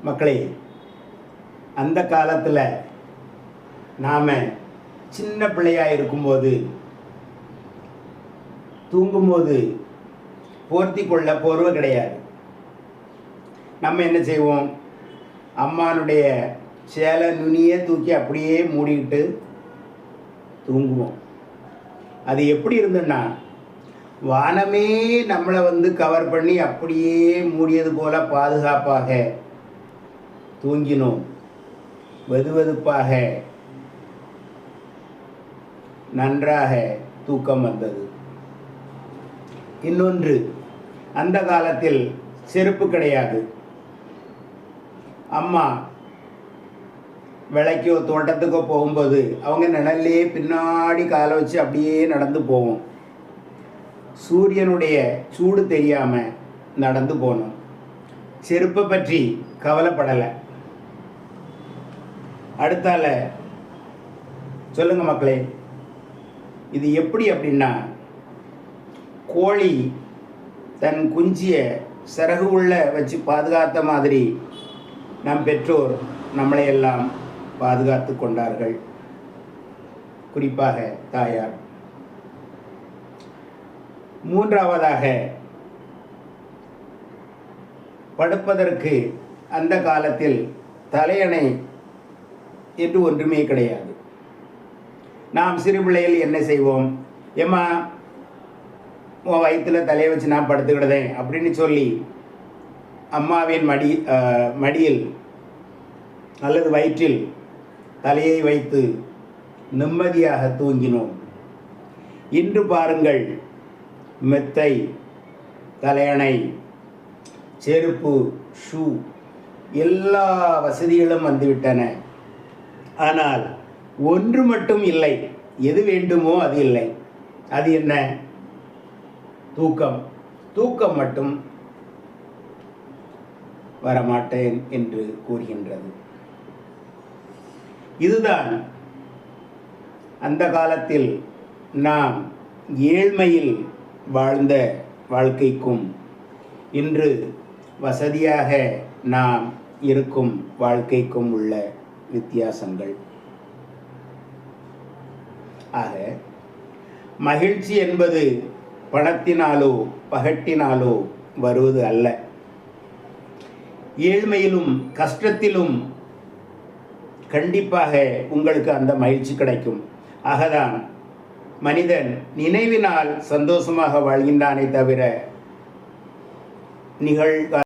மக்களே, அந்த காலத்தில் நாம் சின்ன பிள்ளையாக இருக்கும்போது தூங்கும்போது போர்த்தி கொள்ள போர்வை கிடையாது. நம்ம என்ன செய்வோம்? அம்மானுடைய சேலை நுனியே தூக்கி அப்படியே மூடிக்கிட்டு தூங்குவோம். அது எப்படி இருந்துன்னா, வானமே நம்மளை கவர் பண்ணி அப்படியே மூடியது போல பாதுகாப்பாக தூங்கினோம். வெதுவெதுப்பாக நன்றாக தூக்கம் வந்தது. இன்னொன்று, அந்த காலத்தில் செருப்பு கிடையாது. அம்மா விளைக்கோ தோட்டத்துக்கோ போகும்போது அவங்க நிழல்லே பின்னாடி காலை வச்சு அப்படியே நடந்து போவோம். சூரியனுடைய சூடு தெரியாமல் நடந்து போனோம். செருப்பை பற்றி கவலைப்படலை. அடுத்தால சொல்லுங்க மக்களே, இது எப்படி அப்படின்னா, கோழி தன் குஞ்சியை சிறகு உள்ள வச்சு பாதுகாத்த மாதிரி நம் பெற்றோர் நம்மளையெல்லாம் பாதுகாத்து கொண்டார்கள். குறிப்பாக தாயார். மூன்றாவதாக, படுப்பதற்கு அந்த காலத்தில் தலையணை என்று ஒன்றுமே கிடையாது. நாம் சிறு பிள்ளையில் என்ன செய்வோம்? ஏம்மா, உன் வயிற்றில் தலையை வச்சு நான் படுத்துக்கிடுதேன் அப்படின்னு சொல்லி அம்மாவின் மடியில் அல்லது வயிற்றில் தலையை வைத்து நிம்மதியாக தூங்கினோம். இன்று பாருங்கள், மெத்தை, தலையணை, செருப்பு, ஷூ எல்லா வசதிகளும் வந்துவிட்டன. ஆனால் ஒன்று மட்டும் இல்லை. எது வேண்டுமோ அது இல்லை. அது என்ன? தூக்கம். தூக்கம் மட்டும் வரமாட்டேன் என்று கூறுகின்றது. இதுதான் அந்த காலத்தில் நாம் ஏழ்மையில் வாழ்ந்த வாழ்க்கைக்கும் இன்று வசதியாக நாம் இருக்கும் வாழ்க்கைக்கும் உள்ள வித்தியாசங்கள். ஆக, மகிழ்ச்சி என்பது பணத்தினாலோ பகட்டினாலோ வருவது அல்ல. ஏழ்மையிலும் கஷ்டத்திலும் கண்டிப்பாக உங்களுக்கு அந்த மகிழ்ச்சி கிடைக்கும். ஆகதான் மனிதன் நினைவினால் சந்தோஷமாக வாழ்கின்றானே தவிர நிகழ்கால